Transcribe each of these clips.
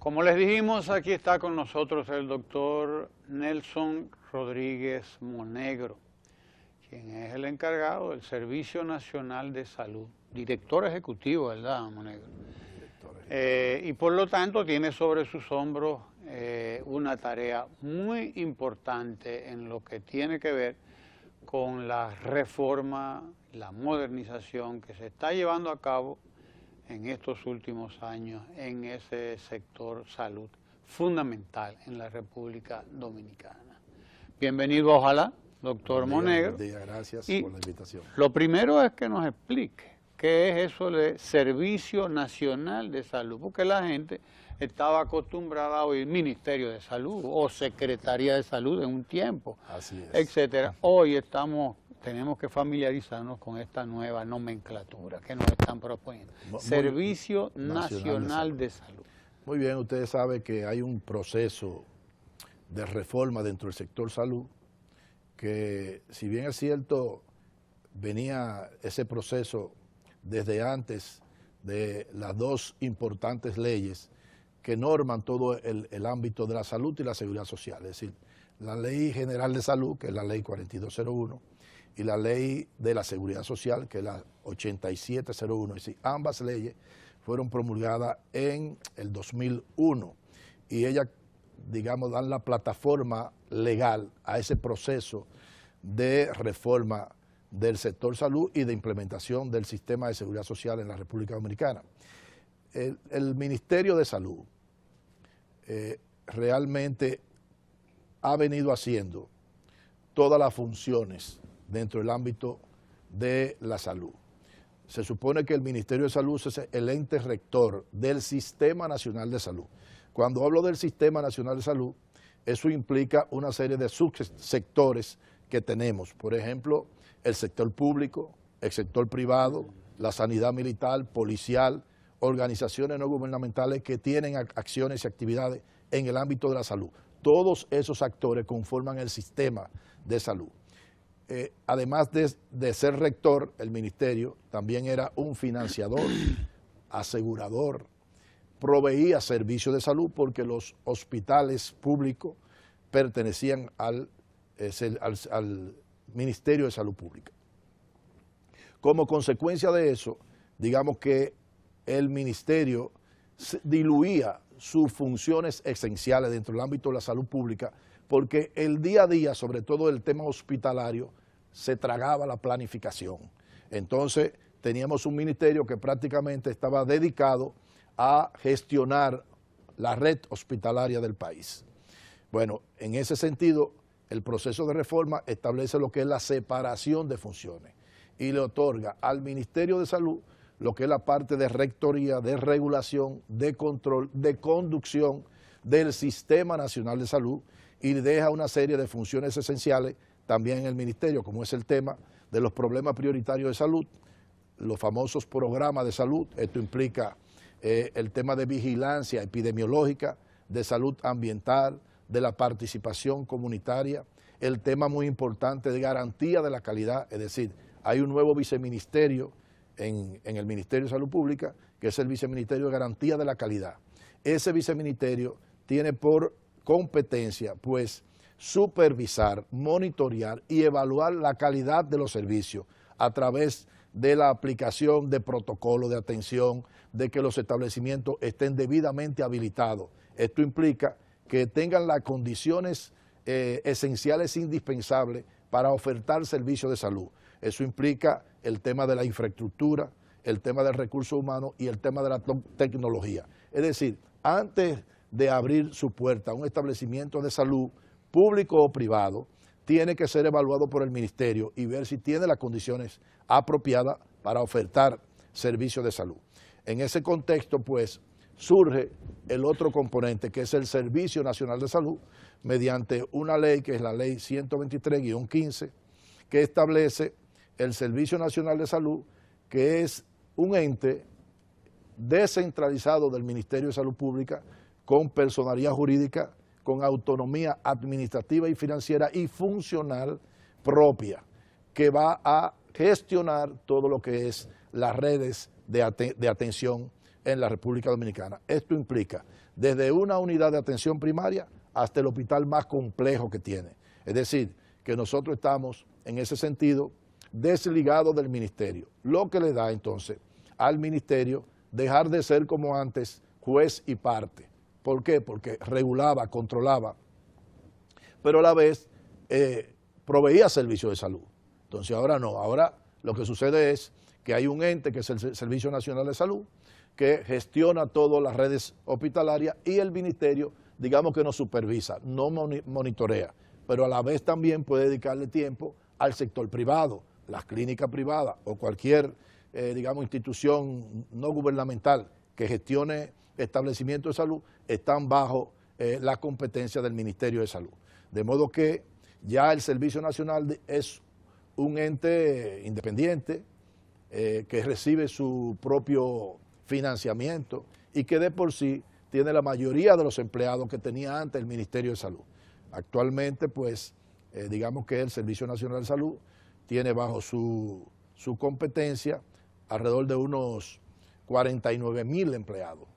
Como les dijimos, aquí está con nosotros el doctor Nelson Rodríguez Monegro, quien es el encargado del Servicio Nacional de Salud, director ejecutivo, ¿verdad, Monegro? Y por lo tanto tiene sobre sus hombros una tarea muy importante en lo que tiene que ver con la reforma, la modernización que se está llevando a cabo en estos últimos años en ese sector salud fundamental en la República Dominicana. Bienvenido, ojalá, doctor Monegro. Buen día, gracias por la invitación. Lo primero es que nos explique qué es eso de Servicio Nacional de Salud, porque la gente estaba acostumbrada a oír Ministerio de Salud o Secretaría de Salud en un tiempo, etcétera. Hoy tenemos que familiarizarnos con esta nueva nomenclatura que nos están proponiendo. Servicio Nacional de Salud. Muy bien, ustedes saben que hay un proceso de reforma dentro del sector salud que, si bien es cierto, venía ese proceso desde antes de las dos importantes leyes que norman todo el ámbito de la salud y la seguridad social, es decir, la Ley General de Salud, que es la Ley 4201, y la Ley de la Seguridad Social, que es la 8701. Es decir, ambas leyes fueron promulgadas en el 2001 y ellas, digamos, dan la plataforma legal a ese proceso de reforma del sector salud y de implementación del sistema de seguridad social en la República Dominicana. El Ministerio de Salud realmente ha venido haciendo todas las funciones dentro del ámbito de la salud. Se supone que el Ministerio de Salud es el ente rector del Sistema Nacional de Salud. Cuando hablo del Sistema Nacional de Salud, eso implica una serie de subsectores que tenemos. Por ejemplo, el sector público, el sector privado, la sanidad militar, policial, organizaciones no gubernamentales que tienen acciones y actividades en el ámbito de la salud. Todos esos actores conforman el sistema de salud. Además de ser rector, el ministerio también era un financiador, asegurador, proveía servicios de salud porque los hospitales públicos pertenecían al Ministerio de Salud Pública. Como consecuencia de eso, digamos que el ministerio diluía sus funciones esenciales dentro del ámbito de la salud pública porque el día a día, sobre todo el tema hospitalario, se tragaba la planificación. Entonces teníamos un ministerio que prácticamente estaba dedicado a gestionar la red hospitalaria del país. Bueno, en ese sentido, el proceso de reforma establece lo que es la separación de funciones y le otorga al Ministerio de Salud lo que es la parte de rectoría, de regulación, de control, de conducción del Sistema Nacional de Salud y deja una serie de funciones esenciales también en el ministerio, como es el tema de los problemas prioritarios de salud, los famosos programas de salud. Esto implica el tema de vigilancia epidemiológica, de salud ambiental, de la participación comunitaria, el tema muy importante de garantía de la calidad, es decir, hay un nuevo viceministerio en el Ministerio de Salud Pública, que es el Viceministerio de Garantía de la Calidad. Ese viceministerio tiene por competencia, pues, supervisar, monitorear y evaluar la calidad de los servicios a través de la aplicación de protocolos de atención, de que los establecimientos estén debidamente habilitados. Esto implica que tengan las condiciones esenciales e indispensables para ofertar servicios de salud. Eso implica el tema de la infraestructura, el tema del recurso humano y el tema de la tecnología. Es decir, antes de abrir su puerta a un establecimiento de salud, público o privado, tiene que ser evaluado por el ministerio y ver si tiene las condiciones apropiadas para ofertar servicios de salud. En ese contexto, pues, surge el otro componente, que es el Servicio Nacional de Salud, mediante una ley que es la Ley 123-15, que establece el Servicio Nacional de Salud, que es un ente descentralizado del Ministerio de Salud Pública, con personalidad jurídica, con autonomía administrativa y financiera y funcional propia, que va a gestionar todo lo que es las redes de atención en la República Dominicana. Esto implica desde una unidad de atención primaria hasta el hospital más complejo que tiene. Es decir, que nosotros estamos en ese sentido desligados del ministerio, lo que le da entonces al ministerio dejar de ser como antes juez y parte. ¿Por qué? Porque regulaba, controlaba, pero a la vez proveía servicios de salud. Entonces ahora no, ahora lo que sucede es que hay un ente que es el Servicio Nacional de Salud, que gestiona todas las redes hospitalarias y el ministerio, digamos que no supervisa, no monitorea, pero a la vez también puede dedicarle tiempo al sector privado, las clínicas privadas o cualquier, digamos, institución no gubernamental que gestione establecimientos de salud, están bajo la competencia del Ministerio de Salud. De modo que ya el Servicio Nacional es un ente independiente que recibe su propio financiamiento y que de por sí tiene la mayoría de los empleados que tenía antes el Ministerio de Salud. Actualmente, pues, digamos que el Servicio Nacional de Salud tiene bajo su competencia alrededor de unos 49,000 empleados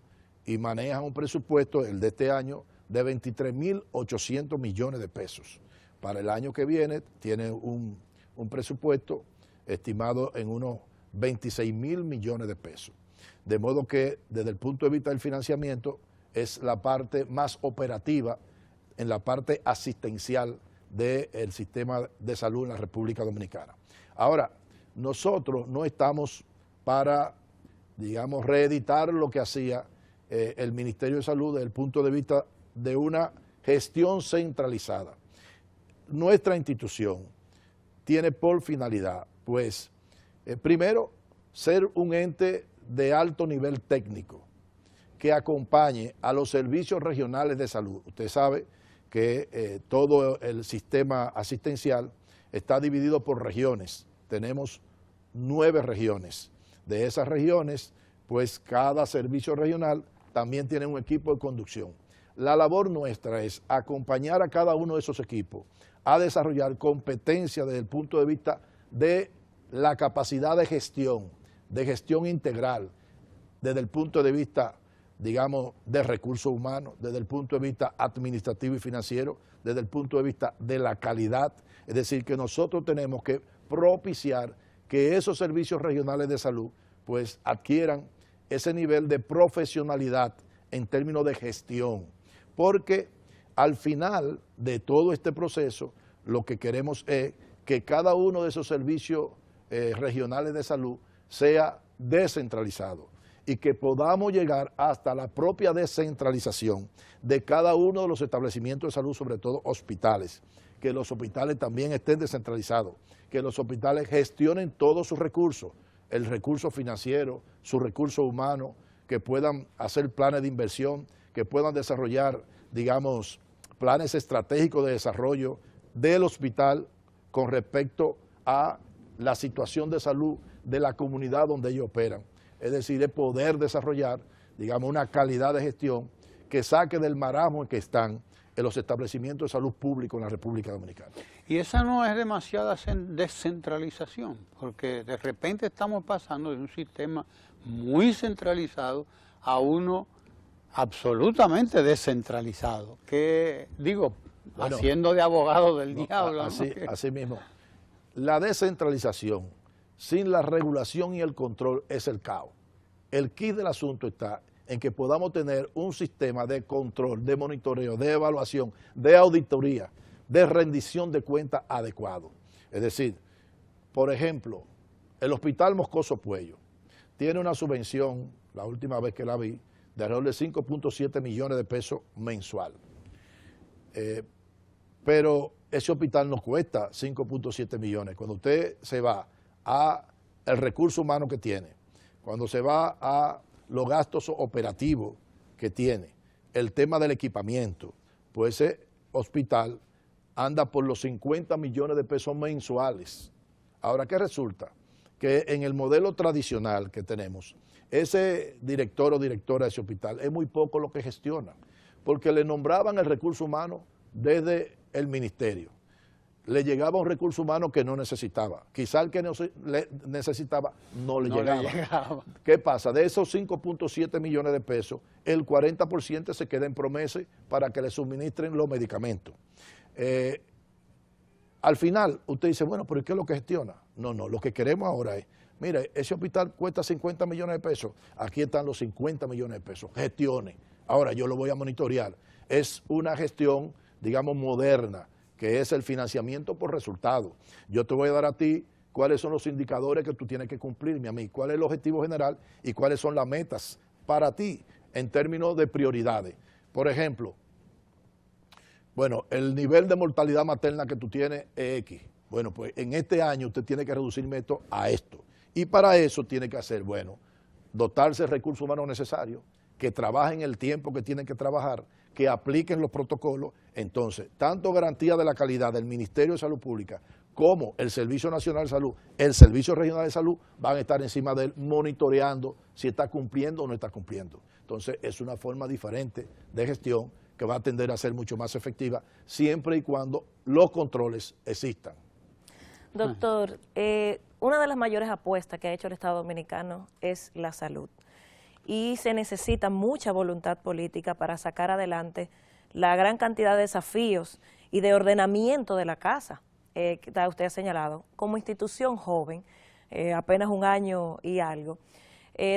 y maneja un presupuesto, el de este año, de 23,800 millones de pesos. Para el año que viene tiene un presupuesto estimado en unos 26,000 millones de pesos. De modo que desde el punto de vista del financiamiento es la parte más operativa en la parte asistencial del sistema de salud en la República Dominicana. Ahora, nosotros no estamos para, digamos, reeditar lo que hacía el Ministerio de Salud desde el punto de vista de una gestión centralizada. Nuestra institución tiene por finalidad, pues, primero, ser un ente de alto nivel técnico que acompañe a los servicios regionales de salud. Usted sabe que todo el sistema asistencial está dividido por regiones. Tenemos 9 regiones. De esas regiones, pues cada servicio regional también tiene un equipo de conducción. La labor nuestra es acompañar a cada uno de esos equipos a desarrollar competencia desde el punto de vista de la capacidad de gestión integral, desde el punto de vista, digamos, de recursos humanos, desde el punto de vista administrativo y financiero, desde el punto de vista de la calidad. Es decir, que nosotros tenemos que propiciar que esos servicios regionales de salud pues adquieran ese nivel de profesionalidad en términos de gestión, porque al final de todo este proceso lo que queremos es que cada uno de esos servicios regionales de salud sea descentralizado y que podamos llegar hasta la propia descentralización de cada uno de los establecimientos de salud, sobre todo hospitales, que los hospitales también estén descentralizados, que los hospitales gestionen todos sus recursos, el recurso financiero, sus recursos humanos, que puedan hacer planes de inversión, que puedan desarrollar, digamos, planes estratégicos de desarrollo del hospital con respecto a la situación de salud de la comunidad donde ellos operan. Es decir, es poder desarrollar, digamos, una calidad de gestión que saque del marasmo en que están en los establecimientos de salud públicos en la República Dominicana. Y esa no es demasiada descentralización, porque de repente estamos pasando de un sistema muy centralizado a uno absolutamente descentralizado, que digo, bueno, haciendo de abogado del diablo. Así mismo. La descentralización sin la regulación y el control es el caos. El quid del asunto está en que podamos tener un sistema de control, de monitoreo, de evaluación, de auditoría, de rendición de cuentas adecuado. Es decir, por ejemplo, el Hospital Moscoso Puello tiene una subvención, la última vez que la vi, de alrededor de 5.7 millones de pesos mensual. Pero ese hospital nos cuesta 5.7 millones. Cuando usted se va a el recurso humano que tiene, cuando se va a los gastos operativos que tiene, el tema del equipamiento, pues ese hospital anda por los 50 millones de pesos mensuales. Ahora, ¿qué resulta? Que en el modelo tradicional que tenemos, ese director o directora de ese hospital es muy poco lo que gestiona, porque le nombraban el recurso humano desde el ministerio. le llegaba un recurso humano que no necesitaba. Quizá el que necesitaba no le llegaba. ¿Qué pasa? De esos 5.7 millones de pesos, el 40% se queda en promesa para que le suministren los medicamentos. Al final, usted dice, bueno, pero ¿qué es lo que gestiona? No, lo que queremos ahora es, mire, ese hospital cuesta 50 millones de pesos, aquí están los 50 millones de pesos, gestione. Ahora yo lo voy a monitorear. Es una gestión, digamos, moderna, que es el financiamiento por resultado. Yo te voy a dar a ti cuáles son los indicadores que tú tienes que cumplirme a mí, cuál es el objetivo general y cuáles son las metas para ti en términos de prioridades. Por ejemplo, bueno, el nivel de mortalidad materna que tú tienes es X. Bueno, pues en este año usted tiene que reducirme esto a esto. Y para eso tiene que hacer, bueno, dotarse de recursos humanos necesarios, que trabajen el tiempo que tienen que trabajar, que apliquen los protocolos. Entonces, tanto garantía de la calidad del Ministerio de Salud Pública como el Servicio Nacional de Salud, el Servicio Regional de Salud, van a estar encima de él monitoreando si está cumpliendo o no está cumpliendo. Entonces, es una forma diferente de gestión que va a tender a ser mucho más efectiva siempre y cuando los controles existan. Doctor, una de las mayores apuestas que ha hecho el Estado Dominicano es la salud. Y se necesita mucha voluntad política para sacar adelante la gran cantidad de desafíos y de ordenamiento de la casa que usted ha señalado. Como institución joven, apenas un año y algo,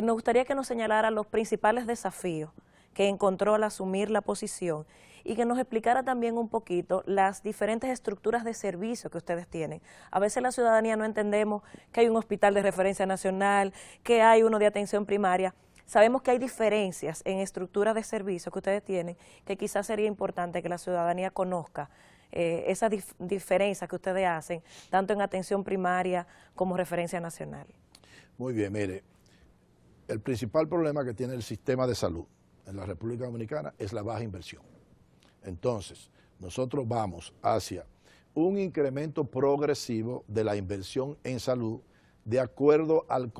nos gustaría que nos señalara los principales desafíos que encontró al asumir la posición y que nos explicara también un poquito las diferentes estructuras de servicio que ustedes tienen. A veces la ciudadanía no entendemos que hay un hospital de referencia nacional, que hay uno de atención primaria. Sabemos que hay diferencias en estructuras de servicio que ustedes tienen, que quizás sería importante que la ciudadanía conozca esas diferencias que ustedes hacen, tanto en atención primaria como referencia nacional. Muy bien, mire, el principal problema que tiene el sistema de salud en la República Dominicana es la baja inversión. Entonces, nosotros vamos hacia un incremento progresivo de la inversión en salud de acuerdo al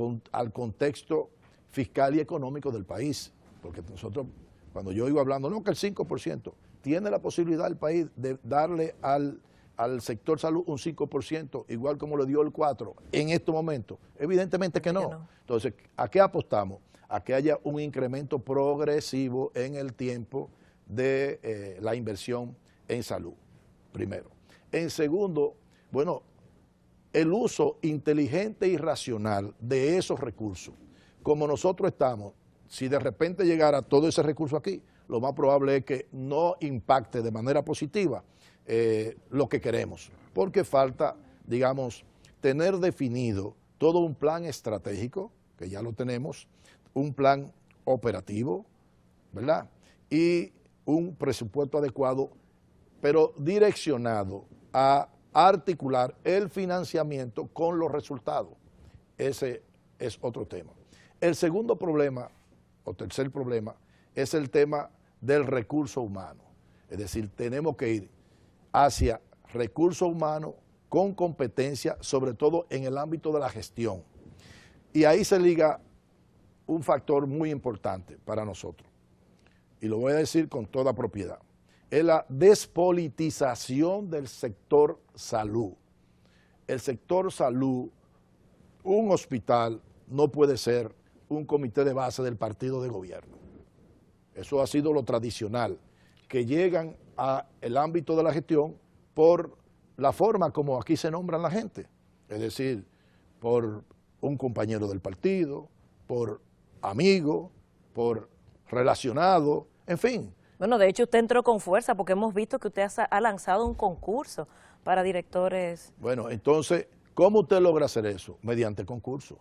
contexto fiscal y económico del país, porque nosotros, cuando yo iba hablando, no que el 5%, tiene la posibilidad el país de darle al sector salud un 5%, igual como le dio el 4% en estos momentos. Evidentemente que no. Entonces, ¿a qué apostamos? A que haya un incremento progresivo en el tiempo de la inversión en salud, primero. En segundo, bueno, el uso inteligente y racional de esos recursos. Como nosotros estamos, si de repente llegara todo ese recurso aquí, lo más probable es que no impacte de manera positiva lo que queremos, porque falta, digamos, tener definido todo un plan estratégico, que ya lo tenemos, un plan operativo, ¿verdad? Y un presupuesto adecuado, pero direccionado a articular el financiamiento con los resultados. Ese es otro tema. El segundo problema, o tercer problema, es el tema del recurso humano. Es decir, tenemos que ir hacia recursos humanos con competencia, sobre todo en el ámbito de la gestión. Y ahí se liga un factor muy importante para nosotros, y lo voy a decir con toda propiedad, es la despolitización del sector salud. El sector salud, un hospital, no puede ser un comité de base del partido de gobierno. Eso ha sido lo tradicional, que llegan al ámbito de la gestión por la forma como aquí se nombran la gente, es decir, por un compañero del partido, por amigo, por relacionado, en fin. Bueno, de hecho usted entró con fuerza porque hemos visto que usted ha lanzado un concurso para directores. Bueno, entonces, ¿cómo usted logra hacer eso? Mediante concurso.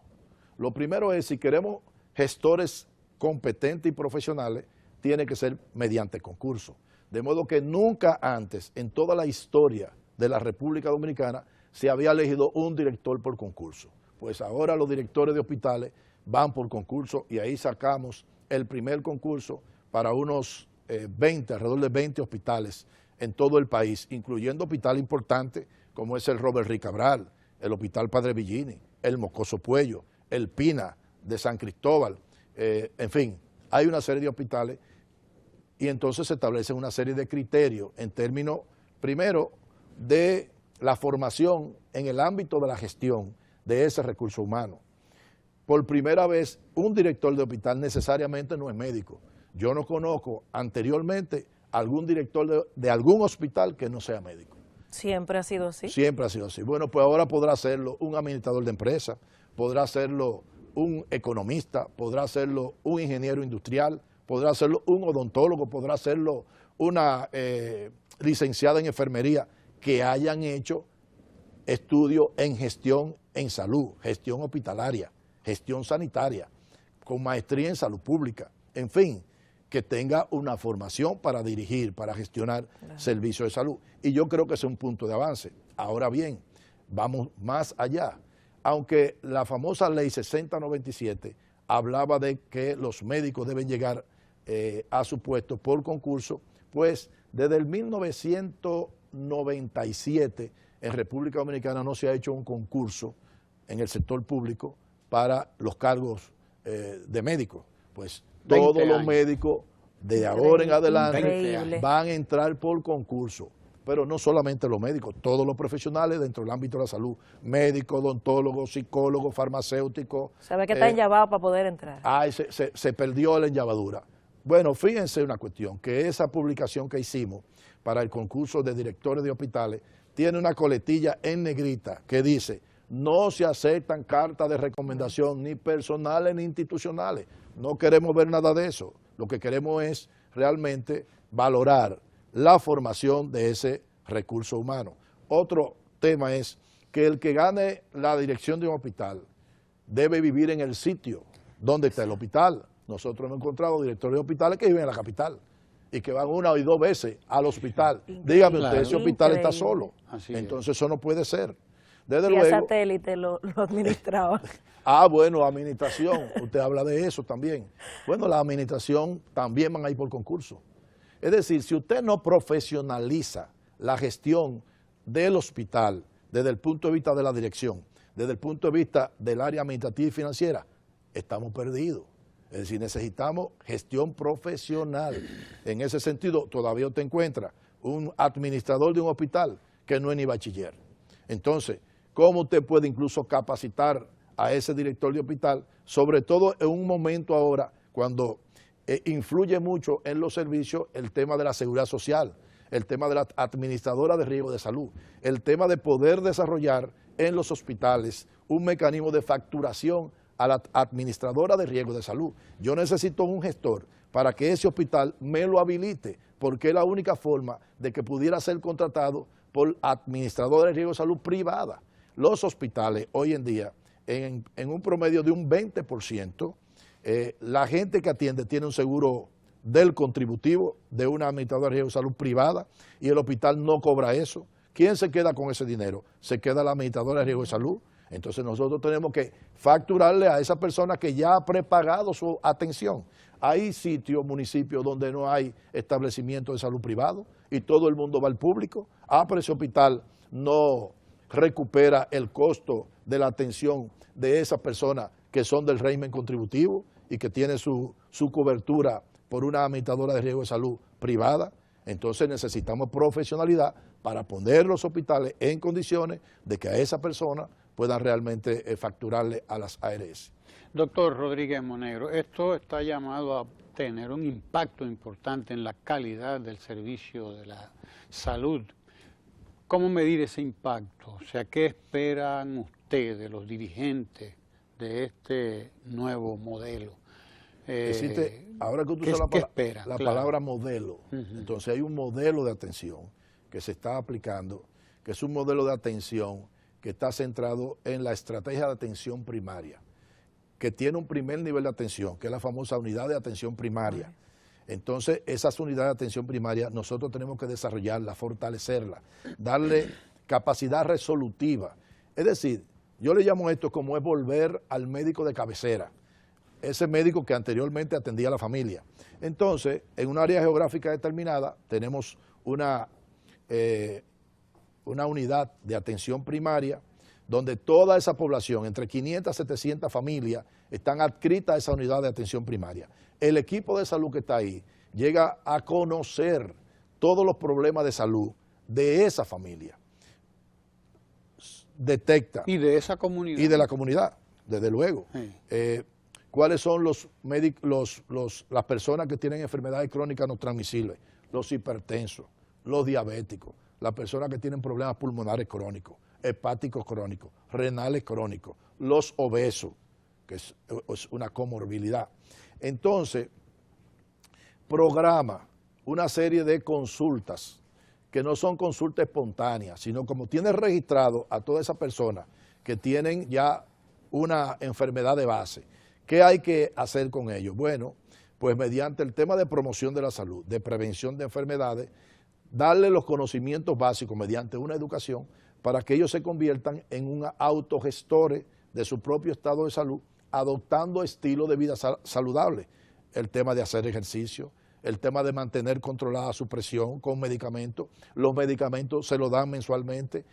Lo primero es, si queremos gestores competentes y profesionales, tiene que ser mediante concurso. De modo que nunca antes, en toda la historia de la República Dominicana, se había elegido un director por concurso. Pues ahora los directores de hospitales van por concurso y ahí sacamos el primer concurso para unos alrededor de 20 hospitales en todo el país, incluyendo hospitales importantes como es el Robert Rick Cabral, el Hospital Padre Villini, el Mocoso Puello, el Pina de San Cristóbal, en fin, hay una serie de hospitales y entonces se establecen una serie de criterios en términos, primero, de la formación en el ámbito de la gestión de ese recurso humano. Por primera vez, un director de hospital necesariamente no es médico. Yo no conozco anteriormente algún director de algún hospital que no sea médico. ¿Siempre ha sido así? Siempre ha sido así. Bueno, pues ahora podrá hacerlo un administrador de empresa, podrá hacerlo un economista, podrá hacerlo un ingeniero industrial, podrá hacerlo un odontólogo, podrá hacerlo una licenciada en enfermería, que hayan hecho estudio en gestión en salud, gestión hospitalaria, gestión sanitaria, con maestría en salud pública, en fin, que tenga una formación para dirigir, para gestionar servicios de salud. Y yo creo que ese es un punto de avance. Ahora bien, vamos más allá. Aunque la famosa ley 6097 hablaba de que los médicos deben llegar a su puesto por concurso, pues desde el 1997 en República Dominicana no se ha hecho un concurso en el sector público para los cargos de médicos. Pues todos los médicos de ahora en adelante van a entrar por concurso, pero no solamente los médicos, todos los profesionales dentro del ámbito de la salud, médicos, odontólogos, psicólogos, farmacéuticos. ¿Sabe que está enllavado para poder entrar? Se perdió la enllavadura. Bueno, fíjense una cuestión, que esa publicación que hicimos para el concurso de directores de hospitales tiene una coletilla en negrita que dice: no se aceptan cartas de recomendación ni personales ni institucionales. No queremos ver nada de eso. Lo que queremos es realmente valorar la formación de ese recurso humano. Otro tema es que el que gane la dirección de un hospital debe vivir en el sitio donde está el hospital. Nosotros hemos encontrado directores de hospitales que viven en la capital y que van 1 y 2 veces al hospital. Dígame usted, ese hospital está solo. Entonces eso no puede ser. Desde luego, satélite lo administraba. Bueno, administración, usted habla de eso también. Bueno, la administración también van a ir por concurso. Es decir, si usted no profesionaliza la gestión del hospital desde el punto de vista de la dirección, desde el punto de vista del área administrativa y financiera, estamos perdidos. Es decir, necesitamos gestión profesional. En ese sentido, todavía usted encuentra un administrador de un hospital que no es ni bachiller. Entonces, ¿cómo usted puede incluso capacitar a ese director de hospital? Sobre todo en un momento ahora cuando influye mucho en los servicios el tema de la seguridad social, el tema de la administradora de riesgo de salud, el tema de poder desarrollar en los hospitales un mecanismo de facturación a la administradora de riesgo de salud. Yo necesito un gestor para que ese hospital me lo habilite, porque es la única forma de que pudiera ser contratado por administradores de riesgo de salud privada. Los hospitales hoy en día, en un promedio de un 20%, la gente que atiende tiene un seguro del contributivo de una administradora de riesgo de salud privada y el hospital no cobra eso. ¿Quién se queda con ese dinero? Se queda la administradora de riesgo de salud. Entonces nosotros tenemos que facturarle a esa persona que ya ha prepagado su atención. Hay sitios, municipios donde no hay establecimiento de salud privado y todo el mundo va al público. Pero ese hospital no recupera el costo de la atención de esas personas que son del régimen contributivo y que tiene su cobertura por una administradora de riesgo de salud privada. Entonces necesitamos profesionalidad para poner los hospitales en condiciones de que a esa persona puedan realmente facturarle a las ARS. Doctor Rodríguez Monegro, esto está llamado a tener un impacto importante en la calidad del servicio de la salud. ¿Cómo medir ese impacto? O sea, ¿qué esperan ustedes, los dirigentes de este nuevo modelo? Ahora que tú usas la palabra modelo, entonces hay un modelo de atención que se está aplicando, que es un modelo de atención que está centrado en la estrategia de atención primaria, que tiene un primer nivel de atención, que es la famosa unidad de atención primaria. Entonces, esas unidades de atención primaria nosotros tenemos que desarrollarla, fortalecerla, darle capacidad resolutiva. Es decir, yo le llamo esto como es volver al médico de cabecera, ese médico que anteriormente atendía a la familia. Entonces, en un área geográfica determinada tenemos una unidad de atención primaria donde toda esa población, entre 500 a 700 familias, están adscritas a esa unidad de atención primaria. El equipo de salud que está ahí llega a conocer todos los problemas de salud de esa familia. detecta. Y de esa comunidad. Y de la comunidad, desde luego. Sí. ¿Cuáles son las personas que tienen enfermedades crónicas no transmisibles? Los hipertensos, los diabéticos, las personas que tienen problemas pulmonares crónicos, hepáticos crónicos, renales crónicos, los obesos, que es una comorbilidad. Entonces, programa una serie de consultas que no son consultas espontáneas, sino como tiene registrado a todas esas personas que tienen ya una enfermedad de base. ¿Qué hay que hacer con ellos? Bueno, pues mediante el tema de promoción de la salud, de prevención de enfermedades, darle los conocimientos básicos mediante una educación para que ellos se conviertan en un autogestores de su propio estado de salud, adoptando estilos de vida saludables. El tema de hacer ejercicio, el tema de mantener controlada su presión con medicamentos. Los medicamentos se los dan mensualmente.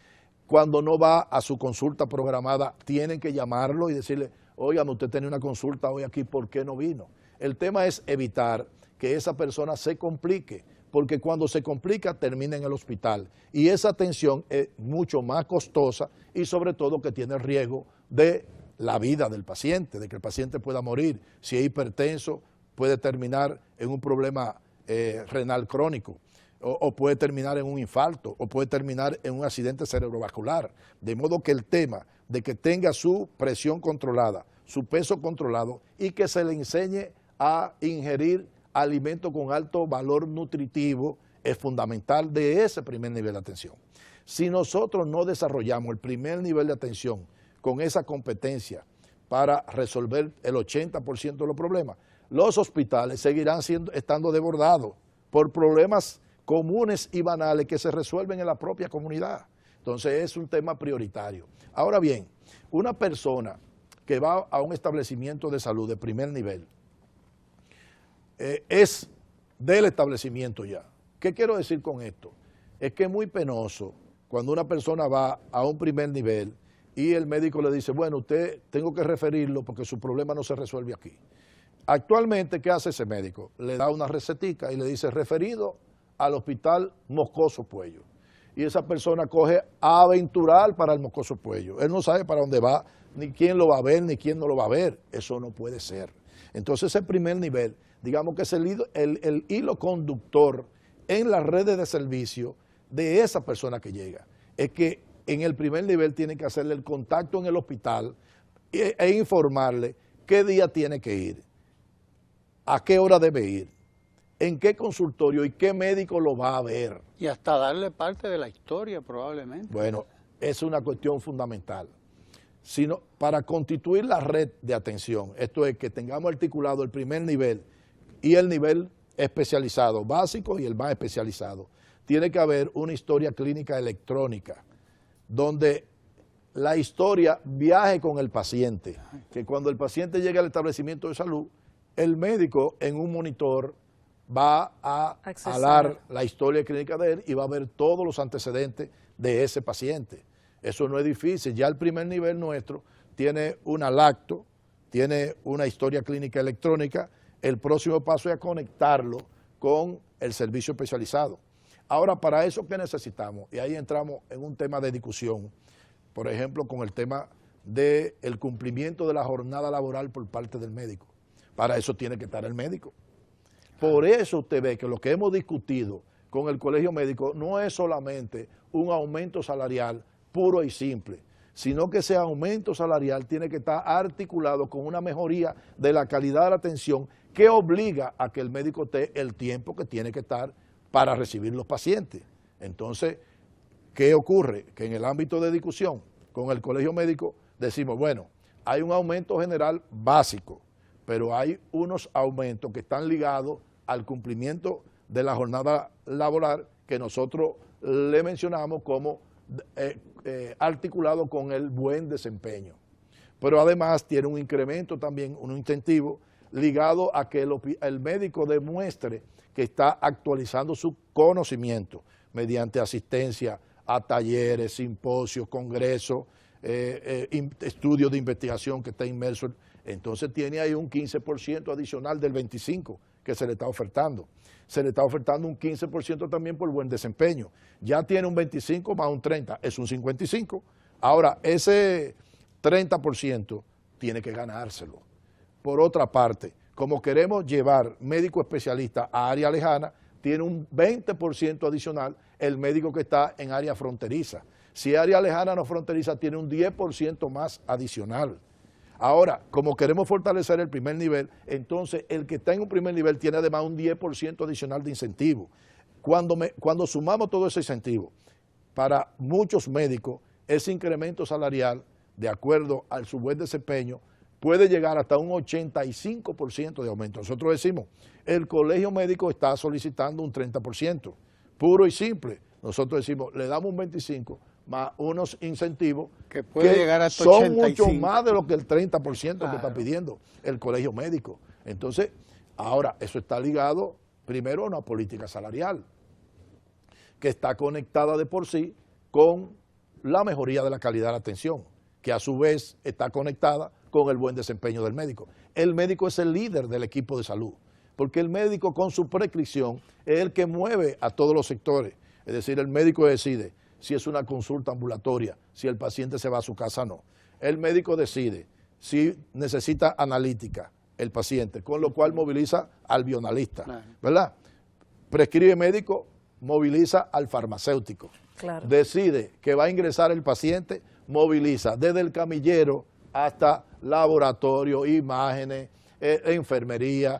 Cuando no va a su consulta programada, tienen que llamarlo y decirle, óigame, usted tiene una consulta hoy aquí, ¿por qué no vino? El tema es evitar que esa persona se complique, porque cuando se complica termina en el hospital y esa atención es mucho más costosa y sobre todo que tiene el riesgo de la vida del paciente, de que el paciente pueda morir. Si es hipertenso, puede terminar en un problema renal crónico, o puede terminar en un infarto, o puede terminar en un accidente cerebrovascular. De modo que el tema de que tenga su presión controlada, su peso controlado y que se le enseñe a ingerir alimentos con alto valor nutritivo es fundamental de ese primer nivel de atención. Si nosotros no desarrollamos el primer nivel de atención con esa competencia para resolver el 80% de los problemas, los hospitales seguirán estando desbordados por problemas comunes y banales que se resuelven en la propia comunidad. Entonces es un tema prioritario. Ahora bien, una persona que va a un establecimiento de salud de primer nivel es del establecimiento ya. ¿Qué quiero decir con esto? Es que es muy penoso cuando una persona va a un primer nivel y el médico le dice, bueno, usted tengo que referirlo porque su problema no se resuelve aquí. Actualmente, ¿qué hace ese médico? Le da una recetica y le dice, referido al hospital Moscoso Puello. Y esa persona coge a aventurar para el Moscoso Puello. Él no sabe para dónde va, ni quién lo va a ver, ni quién no lo va a ver. Eso no puede ser. Entonces, ese primer nivel, digamos que es el hilo conductor en las redes de servicio de esa persona que llega. Es que en el primer nivel tiene que hacerle el contacto en el hospital e informarle qué día tiene que ir, a qué hora debe ir, en qué consultorio y qué médico lo va a ver. Y hasta darle parte de la historia probablemente. Bueno, es una cuestión fundamental. Sino para constituir la red de atención, esto es que tengamos articulado el primer nivel y el nivel especializado, básico y el más especializado, tiene que haber una historia clínica electrónica, donde la historia viaje con el paciente, que cuando el paciente llegue al establecimiento de salud, el médico en un monitor va a alar la historia clínica de él y va a ver todos los antecedentes de ese paciente. Eso no es difícil, ya el primer nivel nuestro tiene una lacto, tiene una historia clínica electrónica, el próximo paso es conectarlo con el servicio especializado. Ahora, para eso, ¿qué necesitamos? Y ahí entramos en un tema de discusión, por ejemplo, con el tema del cumplimiento de la jornada laboral por parte del médico. Para eso tiene que estar el médico. Por eso usted ve que lo que hemos discutido con el colegio médico no es solamente un aumento salarial puro y simple, sino que ese aumento salarial tiene que estar articulado con una mejoría de la calidad de la atención que obliga a que el médico esté el tiempo que tiene que estar para recibir los pacientes. Entonces, ¿qué ocurre? Que en el ámbito de discusión con el colegio médico decimos, bueno, hay un aumento general básico, pero hay unos aumentos que están ligados al cumplimiento de la jornada laboral que nosotros le mencionamos como articulado con el buen desempeño. Pero además tiene un incremento también, un incentivo ligado a que el médico demuestre que está actualizando su conocimiento mediante asistencia a talleres, simposios, congresos, estudios de investigación que está inmerso. Entonces tiene ahí un 15% adicional del 25% que se le está ofertando. Se le está ofertando un 15% también por buen desempeño. Ya tiene un 25 más un 30, es un 55. Ahora, ese 30% tiene que ganárselo. Por otra parte, como queremos llevar médico especialista a área lejana, tiene un 20% adicional el médico que está en área fronteriza. Si área lejana no fronteriza, tiene un 10% más adicional. Ahora, como queremos fortalecer el primer nivel, entonces el que está en un primer nivel tiene además un 10% adicional de incentivo. Cuando sumamos todo ese incentivo, para muchos médicos, ese incremento salarial, de acuerdo a su buen desempeño, puede llegar hasta un 85% de aumento. Nosotros decimos, el colegio médico está solicitando un 30%, puro y simple. Nosotros decimos, le damos un 25% más unos incentivos que puede llegar hasta son 85. mucho más de lo que el 30% que está pidiendo el colegio médico. Entonces, ahora, eso está ligado primero a una política salarial que está conectada de por sí con la mejoría de la calidad de la atención, que a su vez está conectada con el buen desempeño del médico. El médico es el líder del equipo de salud, porque el médico con su prescripción es el que mueve a todos los sectores. Es decir, el médico decide si es una consulta ambulatoria, si el paciente se va a su casa o no. El médico decide si necesita analítica el paciente, con lo cual moviliza al bioanalista, ¿verdad? Prescribe médico, moviliza al farmacéutico. Claro. Decide que va a ingresar el paciente, moviliza desde el camillero hasta laboratorio, imágenes, enfermería,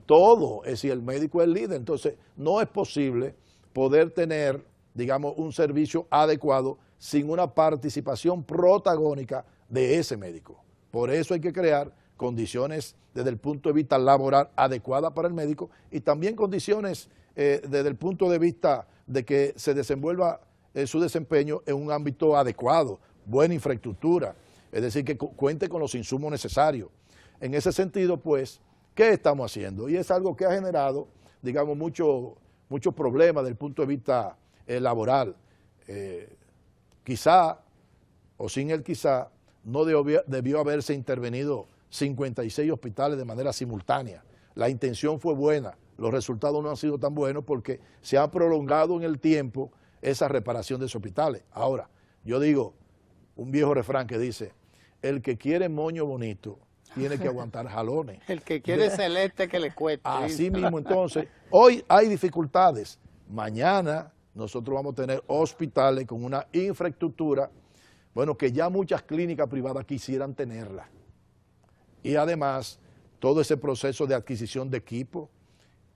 todo. Es decir, el médico es el líder. Entonces, no es posible poder tener, digamos, un servicio adecuado sin una participación protagónica de ese médico. Por eso hay que crear condiciones desde el punto de vista laboral adecuadas para el médico y también condiciones desde el punto de vista de que se desenvuelva su desempeño en un ámbito adecuado, buena infraestructura, es decir, que cuente con los insumos necesarios. En ese sentido, pues, ¿qué estamos haciendo? Y es algo que ha generado, digamos, muchos problemas desde el punto de vista laboral. Quizá, o sin el quizá, no debió haberse intervenido 56 hospitales de manera simultánea. La intención fue buena, los resultados no han sido tan buenos porque se ha prolongado en el tiempo esa reparación de esos hospitales. Ahora, yo digo, un viejo refrán que dice, el que quiere moño bonito tiene que aguantar jalones. El que quiere celeste que le cueste. Así mismo, entonces, hoy hay dificultades. Mañana nosotros vamos a tener hospitales con una infraestructura, bueno, que ya muchas clínicas privadas quisieran tenerla. Y además, todo ese proceso de adquisición de equipo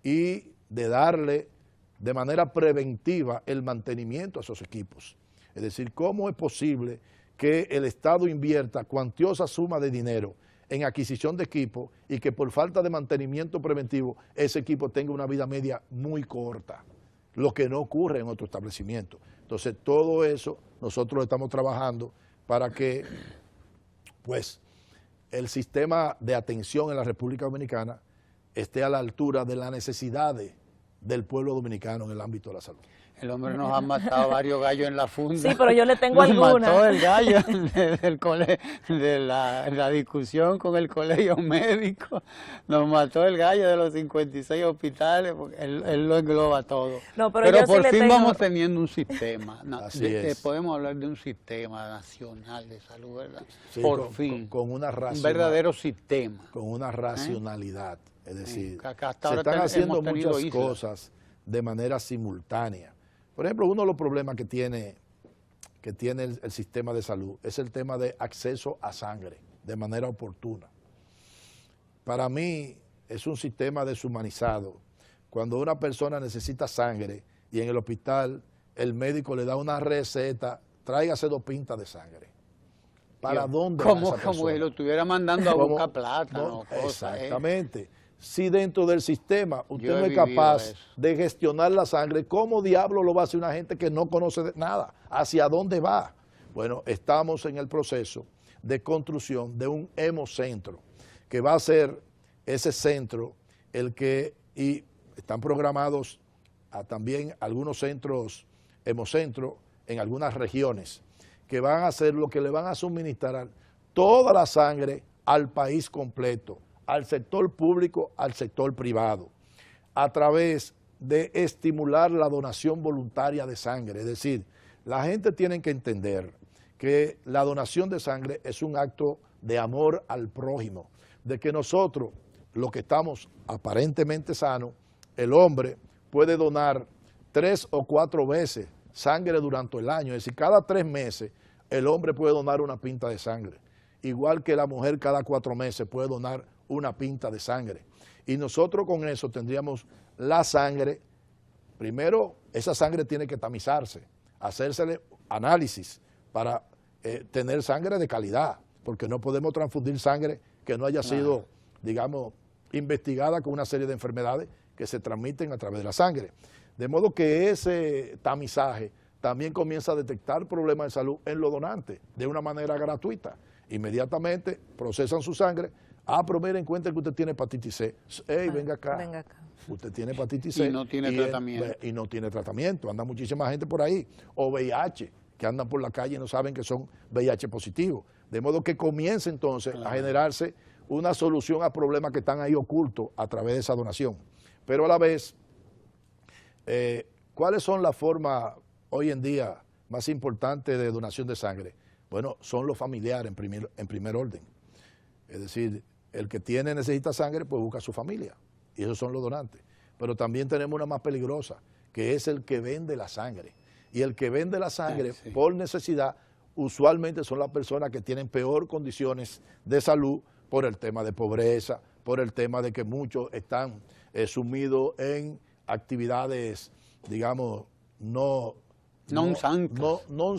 y de darle de manera preventiva el mantenimiento a esos equipos. Es decir, ¿cómo es posible que el Estado invierta cuantiosa suma de dinero en adquisición de equipo y que por falta de mantenimiento preventivo ese equipo tenga una vida media muy corta? Lo que no ocurre en otro establecimiento. Entonces, todo eso nosotros estamos trabajando para que, pues, el sistema de atención en la República Dominicana esté a la altura de las necesidades del pueblo dominicano en el ámbito de la salud. El hombre nos ha matado varios gallos en la funda. Sí, pero yo le tengo nos alguna. mató el gallo de la discusión con el colegio médico. Nos mató el gallo de los 56 hospitales, porque él lo engloba todo. No, pero yo por sí fin le tengo... vamos teniendo un sistema. Así es. Podemos hablar de un sistema nacional de salud, ¿verdad? Sí, por fin. Con una un verdadero sistema. Con una racionalidad. Es decir, hasta se ahora están haciendo muchas islas. cosas de manera simultánea. Por ejemplo, uno de los problemas que tiene el sistema de salud es el tema de acceso a sangre de manera oportuna. Para mí es un sistema deshumanizado. Cuando una persona necesita sangre y en el hospital el médico le da una receta, tráigase 2 pintas de sangre. ¿Para dónde va esa persona? Como que lo estuviera mandando a buscar plátano. Exactamente. Si dentro del sistema usted no es capaz de gestionar la sangre, ¿cómo diablo lo va a hacer una gente que no conoce nada? ¿Hacia dónde va? Bueno, estamos en el proceso de construcción de un hemocentro, que va a ser ese centro el que, y están programados también algunos centros, hemocentros, en algunas regiones, que van a hacer lo que le van a suministrar toda la sangre al país completo, al sector público, al sector privado, a través de estimular la donación voluntaria de sangre. Es decir, la gente tiene que entender que la donación de sangre es un acto de amor al prójimo, de que nosotros, los que estamos aparentemente sanos, el hombre puede donar 3 o 4 veces sangre durante el año, es decir, cada 3 meses el hombre puede donar una pinta de sangre, igual que la mujer cada 4 meses puede donar una pinta de sangre. Y nosotros con eso tendríamos la sangre, primero esa sangre tiene que tamizarse, hacérsele análisis para tener sangre de calidad, porque no podemos transfundir sangre que no haya sido, digamos, investigada con una serie de enfermedades que se transmiten a través de la sangre. De modo que ese tamizaje también comienza a detectar problemas de salud en los donantes de una manera gratuita. Inmediatamente procesan su sangre. Pero mire en cuenta que usted tiene hepatitis C. Venga acá. Usted tiene hepatitis C. Y no tiene tratamiento. Y no tiene tratamiento. Anda muchísima gente por ahí. O VIH, que andan por la calle y no saben que son VIH positivos. De modo que comience entonces a generarse una solución a problemas que están ahí ocultos a través de esa donación. Pero a la vez, ¿cuáles son las formas hoy en día más importantes de donación de sangre? Bueno, son los familiares en primer orden. Es decir, el que necesita sangre, pues busca a su familia. Y esos son los donantes. Pero también tenemos una más peligrosa, que es el que vende la sangre. Y el que vende la sangre por necesidad, usualmente son las personas que tienen peor condiciones de salud por el tema de pobreza, por el tema de que muchos están sumidos en actividades, digamos, no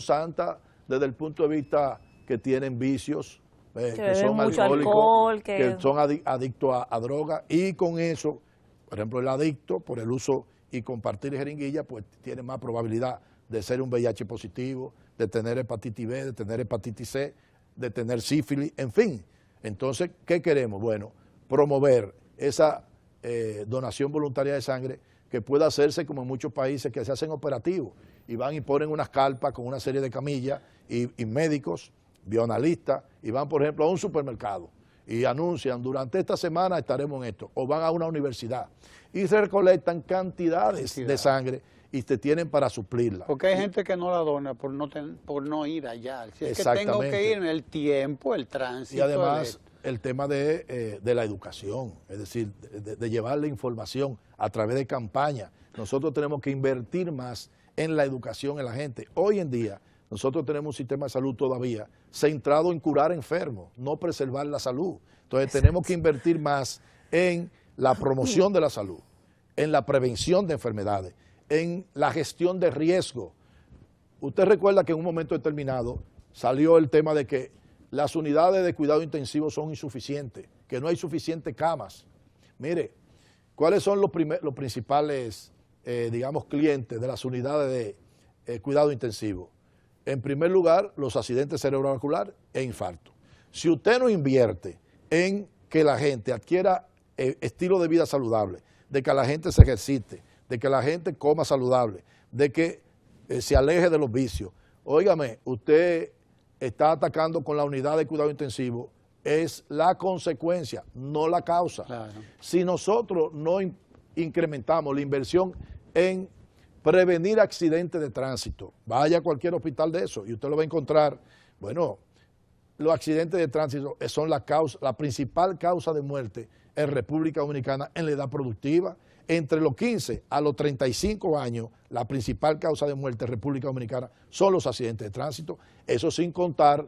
santas desde el punto de vista que tienen vicios, que son alcohólicos, que son adictos a drogas, y con eso, por ejemplo, el adicto, por el uso y compartir jeringuilla, pues tiene más probabilidad de ser un VIH positivo, de tener hepatitis B, de tener hepatitis C, de tener sífilis, en fin. Entonces, ¿qué queremos? Bueno, promover esa donación voluntaria de sangre que pueda hacerse como en muchos países que se hacen operativos y van y ponen unas carpas con una serie de camillas y médicos, bioanalistas, y van, por ejemplo, a un supermercado y anuncian, durante esta semana estaremos en esto, o van a una universidad y se recolectan cantidades de sangre y te tienen para suplirla. Porque hay gente que no la dona por no ir allá. Si es que tengo que ir en el tiempo, el tránsito. Y además el tema de la educación, es decir, de llevar la información a través de campañas. Nosotros tenemos que invertir más en la educación en la gente. Hoy en día nosotros tenemos un sistema de salud todavía centrado en curar enfermos, no preservar la salud. Entonces tenemos que invertir más en la promoción de la salud, en la prevención de enfermedades, en la gestión de riesgo. Usted recuerda que en un momento determinado salió el tema de que las unidades de cuidado intensivo son insuficientes, que no hay suficientes camas. Mire, ¿cuáles son los principales, digamos, clientes de las unidades de cuidado intensivo? En primer lugar, los accidentes cerebrovasculares e infarto. Si usted no invierte en que la gente adquiera estilo de vida saludable, de que la gente se ejercite, de que la gente coma saludable, de que se aleje de los vicios. Óigame, usted está atacando con la unidad de cuidado intensivo, es la consecuencia, no la causa. Claro. Si nosotros no incrementamos la inversión en prevenir accidentes de tránsito, vaya a cualquier hospital de eso y usted lo va a encontrar. Bueno, los accidentes de tránsito son la principal causa de muerte en República Dominicana en la edad productiva. Entre los 15 a los 35 años, la principal causa de muerte en República Dominicana son los accidentes de tránsito. Eso sin contar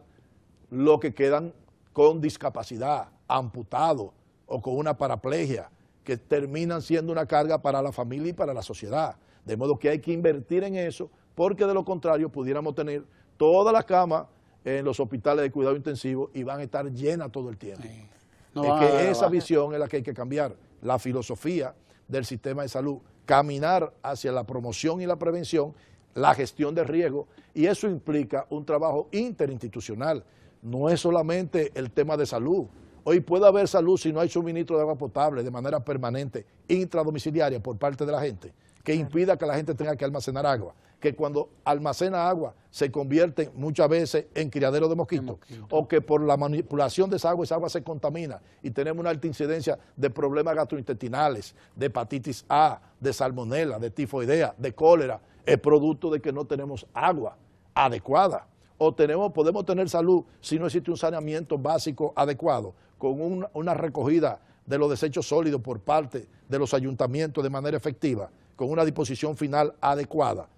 los que quedan con discapacidad, amputados o con una paraplegia, que terminan siendo una carga para la familia y para la sociedad. De modo que hay que invertir en eso, porque de lo contrario pudiéramos tener todas las camas en los hospitales de cuidado intensivo y van a estar llenas todo el tiempo. Sí. Esa visión es la que hay que cambiar, la filosofía del sistema de salud, caminar hacia la promoción y la prevención, la gestión de riesgo, y eso implica un trabajo interinstitucional. No es solamente el tema de salud. Hoy puede haber salud si no hay suministro de agua potable de manera permanente, intradomiciliaria por parte de la gente, que impida que la gente tenga que almacenar agua, que cuando almacena agua se convierte muchas veces en criadero de mosquitos, o que por la manipulación de esa agua se contamina y tenemos una alta incidencia de problemas gastrointestinales, de hepatitis A, de salmonela, de tifoidea, de cólera, es producto de que no tenemos agua adecuada. o podemos tener salud si no existe un saneamiento básico adecuado, con una recogida de los desechos sólidos por parte de los ayuntamientos de manera efectiva, con una disposición final adecuada.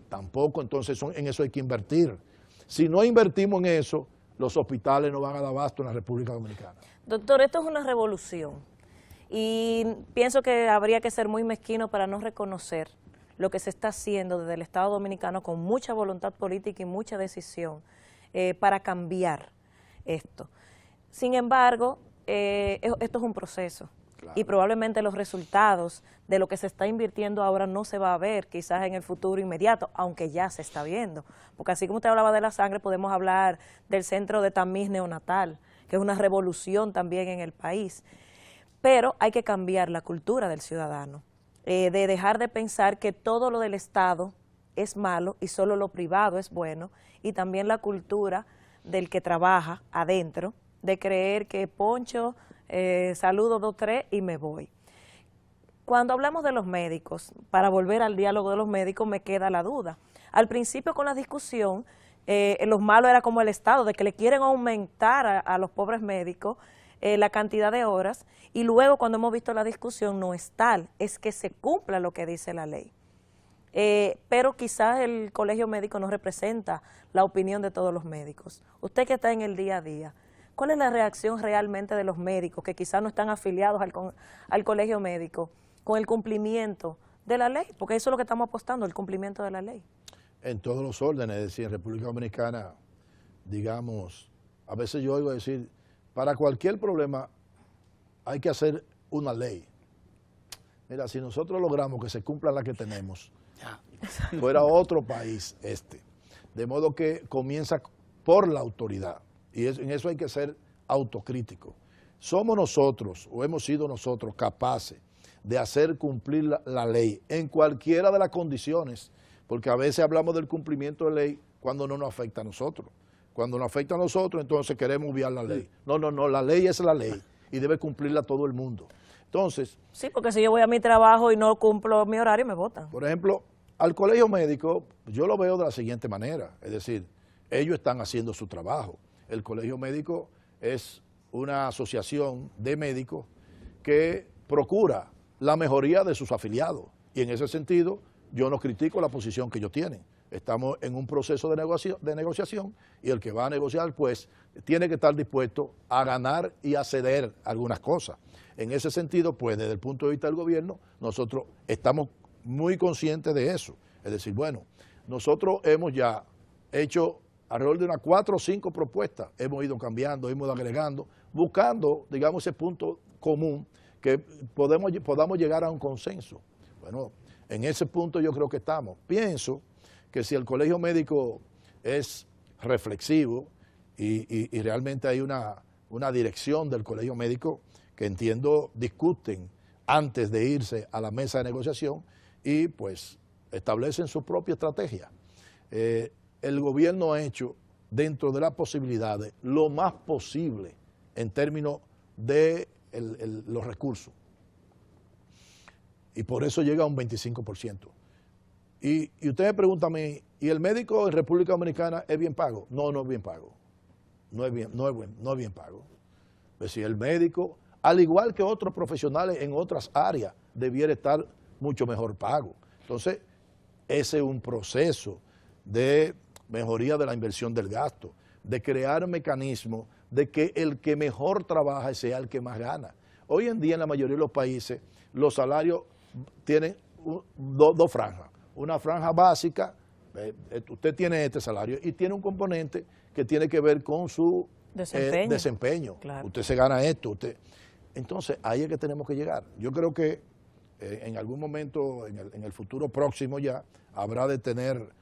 Tampoco, entonces en eso hay que invertir. Si no invertimos en eso, los hospitales no van a dar abasto en la República Dominicana. Doctor, esto es una revolución y pienso que habría que ser muy mezquino para no reconocer lo que se está haciendo desde el Estado Dominicano con mucha voluntad política y mucha decisión para cambiar esto. Sin embargo, esto es un proceso. Claro. Y probablemente los resultados de lo que se está invirtiendo ahora no se va a ver quizás en el futuro inmediato, aunque ya se está viendo. Porque así como usted hablaba de la sangre, podemos hablar del centro de tamiz neonatal, que es una revolución también en el país. Pero hay que cambiar la cultura del ciudadano, de dejar de pensar que todo lo del Estado es malo y solo lo privado es bueno, y también la cultura del que trabaja adentro, de creer que poncho, saludo 2, 3 y me voy. Cuando hablamos de los médicos, para volver al diálogo de los médicos, me queda la duda. Al principio con la discusión, los malos era como el Estado, de que le quieren aumentar a los pobres médicos la cantidad de horas, y luego cuando hemos visto la discusión no es tal, es que se cumpla lo que dice la ley. Pero quizás el colegio médico no representa la opinión de todos los médicos. Usted que está en el día a día, ¿cuál es la reacción realmente de los médicos que quizás no están afiliados al colegio médico con el cumplimiento de la ley? Porque eso es lo que estamos apostando, el cumplimiento de la ley. En todos los órdenes, es decir, en República Dominicana, digamos, a veces yo oigo decir, para cualquier problema hay que hacer una ley. Mira, si nosotros logramos que se cumpla la que tenemos, fuera otro país este. De modo que comienza por la autoridad. Y en eso hay que ser autocrítico. Somos nosotros, o hemos sido nosotros, capaces de hacer cumplir la ley en cualquiera de las condiciones, porque a veces hablamos del cumplimiento de ley cuando no nos afecta a nosotros. Cuando nos afecta a nosotros, entonces queremos obviar la ley. No, la ley es la ley y debe cumplirla todo el mundo. Entonces... Sí, porque si yo voy a mi trabajo y no cumplo mi horario, me votan. Por ejemplo, al colegio médico, yo lo veo de la siguiente manera, es decir, ellos están haciendo su trabajo. El colegio médico es una asociación de médicos que procura la mejoría de sus afiliados. Y en ese sentido, yo no critico la posición que ellos tienen. Estamos en un proceso de negociación y el que va a negociar, pues, tiene que estar dispuesto a ganar y a ceder algunas cosas. En ese sentido, pues, desde el punto de vista del gobierno, nosotros estamos muy conscientes de eso. Es decir, bueno, nosotros hemos ya hecho alrededor de unas 4 o 5 propuestas, hemos ido cambiando, hemos ido agregando, buscando, digamos, ese punto común que podamos llegar a un consenso. Bueno, en ese punto yo creo que estamos. Pienso que si el colegio médico es reflexivo y realmente hay una dirección del colegio médico que entiendo discuten antes de irse a la mesa de negociación y pues establecen su propia estrategia. El gobierno ha hecho dentro de las posibilidades lo más posible en términos de los recursos. Y por eso llega a un 25%. Y usted me pregunta a mí, ¿y el médico en República Dominicana es bien pago? No, no es bien pago. No es bien pago. Es decir, el médico, al igual que otros profesionales en otras áreas, debiera estar mucho mejor pago. Entonces, ese es un proceso de mejoría de la inversión del gasto, de crear mecanismos de que el que mejor trabaja sea el que más gana. Hoy en día en la mayoría de los países los salarios tienen dos franjas. Una franja básica, usted tiene este salario y tiene un componente que tiene que ver con su desempeño. Claro. Usted se gana esto. Entonces ahí es que tenemos que llegar. Yo creo que en algún momento, en el futuro próximo ya, habrá de tener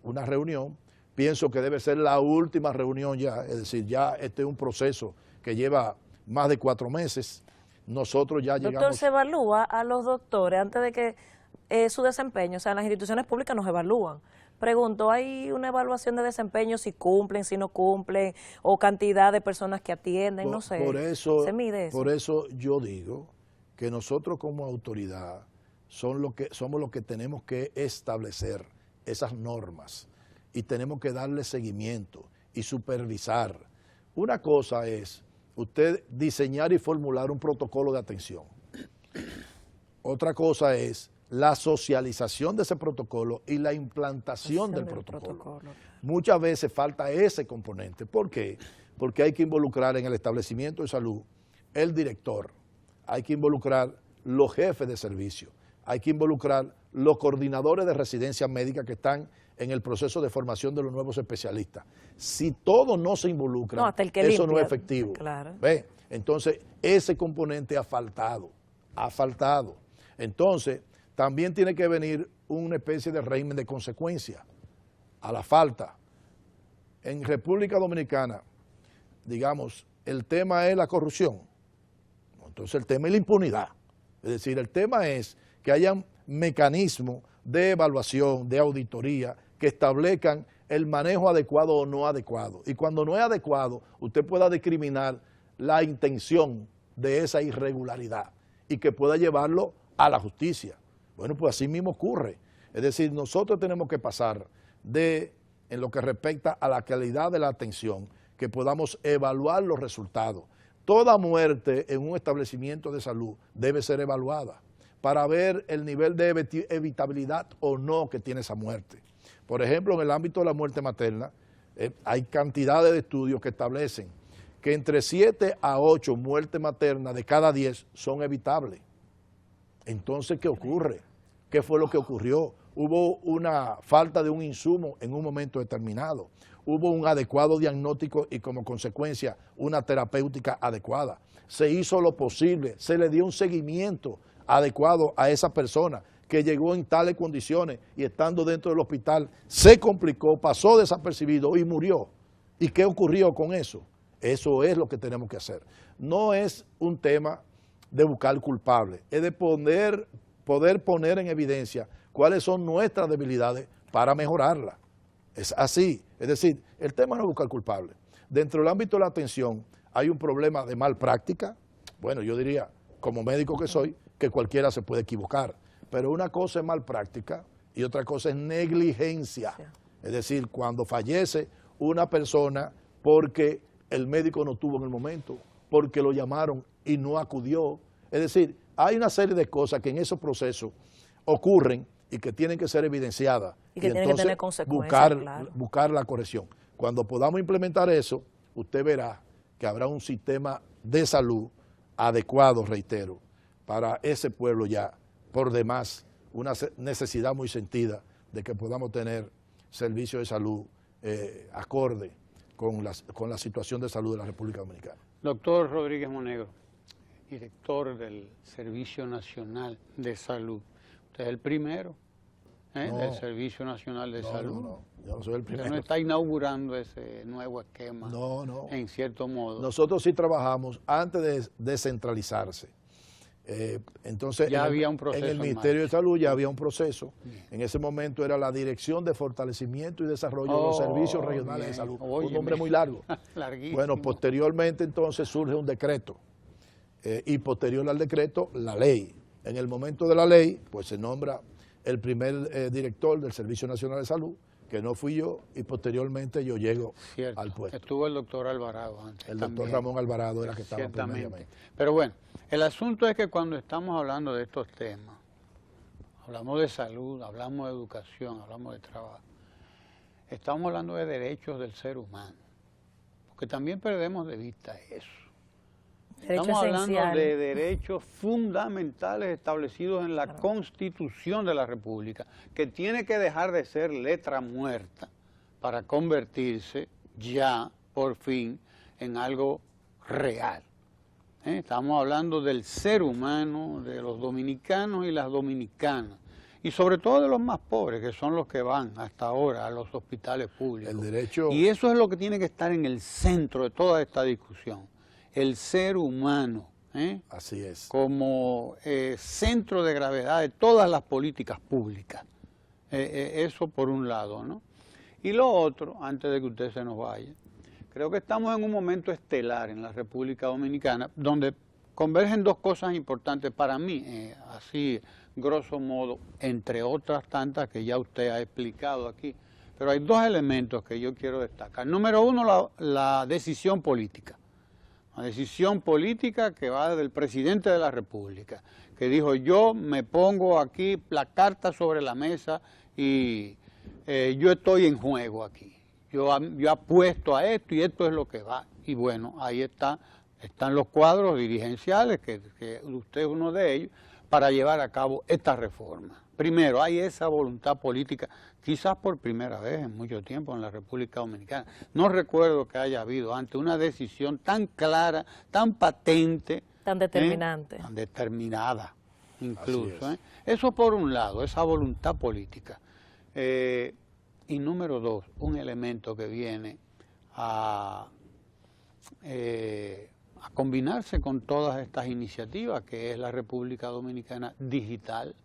una reunión. Pienso que debe ser la última reunión ya, es decir, ya este es un proceso que lleva más de 4 meses. Nosotros ya llegamos... Doctor, ¿se evalúa a los doctores antes de que su desempeño, o sea, las instituciones públicas nos evalúan? Pregunto, ¿hay una evaluación de desempeño, si cumplen, si no cumplen, o cantidad de personas que atienden? No sé, ¿se mide eso? Por eso yo digo que nosotros como autoridad somos los que tenemos que establecer esas normas y tenemos que darle seguimiento y supervisar. Una cosa es usted diseñar y formular un protocolo de atención. Otra cosa es la socialización de ese protocolo y la implantación del protocolo. Muchas veces falta ese componente. ¿Por qué? Porque hay que involucrar en el establecimiento de salud el director, hay que involucrar los jefes de servicio, hay que involucrar los coordinadores de residencias médicas que están en el proceso de formación de los nuevos especialistas. Si todos no se involucran, hasta el que eso no limpia, es efectivo. Claro. ¿Ve? Entonces, ese componente ha faltado. Entonces, también tiene que venir una especie de régimen de consecuencia a la falta. En República Dominicana, digamos, el tema es la corrupción. Entonces, el tema es la impunidad. Es decir, el tema es que haya mecanismos de evaluación, de auditoría, que establezcan el manejo adecuado o no adecuado. Y cuando no es adecuado, usted pueda discriminar la intención de esa irregularidad y que pueda llevarlo a la justicia. Bueno, pues así mismo ocurre. Es decir, nosotros tenemos que pasar de, en lo que respecta a la calidad de la atención, que podamos evaluar los resultados. Toda muerte en un establecimiento de salud debe ser evaluada para ver el nivel de evitabilidad o no que tiene esa muerte. Por ejemplo, en el ámbito de la muerte materna, hay cantidades de estudios que establecen que entre 7 a 8 muertes maternas de cada 10 son evitables. Entonces, ¿qué ocurre? ¿Qué fue lo que ocurrió? Hubo una falta de un insumo en un momento determinado. Hubo un adecuado diagnóstico y como consecuencia una terapéutica adecuada. Se hizo lo posible, se le dio un seguimiento adecuado a esa persona que llegó en tales condiciones y estando dentro del hospital se complicó, pasó desapercibido y murió. ¿Y qué ocurrió con eso? Eso es lo que tenemos que hacer. No es un tema de buscar culpables, es de poder poner en evidencia cuáles son nuestras debilidades para mejorarlas. Es así, es decir, el tema no es buscar culpables. Dentro del ámbito de la atención hay un problema de mal práctica. Bueno, yo diría, como médico que soy, que cualquiera se puede equivocar, pero una cosa es mal práctica y otra cosa es negligencia. Sí. Es decir, cuando fallece una persona porque el médico no estuvo en el momento, porque lo llamaron y no acudió. Es decir, hay una serie de cosas que en esos procesos ocurren y que tienen que ser evidenciadas y que tienen que tener consecuencias, buscar la corrección. Cuando podamos implementar eso, usted verá que habrá un sistema de salud adecuado, reitero, para ese pueblo ya, por demás, una necesidad muy sentida de que podamos tener servicios de salud acorde con la situación de salud de la República Dominicana. Doctor Rodríguez Monegro, director del Servicio Nacional de Salud. Usted es el primero del Servicio Nacional de Salud. No, yo no soy el primero. Usted no está inaugurando ese nuevo esquema, en cierto modo. Nosotros sí trabajamos antes de descentralizarse. Entonces, ya había un proceso en el Ministerio de Salud ya había un proceso. Bien. En ese momento era la Dirección de Fortalecimiento y Desarrollo de los Servicios Regionales de Salud. Un nombre muy largo. Bueno, posteriormente entonces surge un decreto y posterior al decreto la ley. En el momento de la ley, pues se nombra el primer director del Servicio Nacional de Salud, que no fui yo, y posteriormente yo llego al puesto. Estuvo el doctor Alvarado antes. El doctor Ramón Alvarado era que estaba primeramente. Pero bueno, el asunto es que cuando estamos hablando de estos temas, hablamos de salud, hablamos de educación, hablamos de trabajo, estamos hablando de derechos del ser humano, porque también perdemos de vista eso. Estamos hablando de derechos fundamentales establecidos en la Constitución de la República, que tiene que dejar de ser letra muerta para convertirse ya, por fin, en algo real. Estamos hablando del ser humano, de los dominicanos y las dominicanas, y sobre todo de los más pobres, que son los que van hasta ahora a los hospitales públicos. El derecho... Y eso es lo que tiene que estar en el centro de toda esta discusión. El ser humano, así es, como centro de gravedad de todas las políticas públicas. Eso por un lado, ¿no? Y lo otro, antes de que usted se nos vaya, creo que estamos en un momento estelar en la República Dominicana, donde convergen dos cosas importantes para mí, así grosso modo, entre otras tantas que ya usted ha explicado aquí. pero hay dos elementos que yo quiero destacar. Número uno, la decisión política. La decisión política que va del presidente de la República, que dijo: yo me pongo aquí la carta sobre la mesa y yo estoy en juego aquí. Yo apuesto a esto y esto es lo que va. Y bueno, ahí están los cuadros dirigenciales, que usted es uno de ellos, para llevar a cabo esta reforma. Primero, hay esa voluntad política, quizás por primera vez en mucho tiempo en la República Dominicana. No recuerdo que haya habido antes una decisión tan clara, tan patente. Tan determinante. Tan determinada, incluso. Eso por un lado, esa voluntad política. Y número dos, un elemento que viene a combinarse con todas estas iniciativas, que es la República Dominicana digital.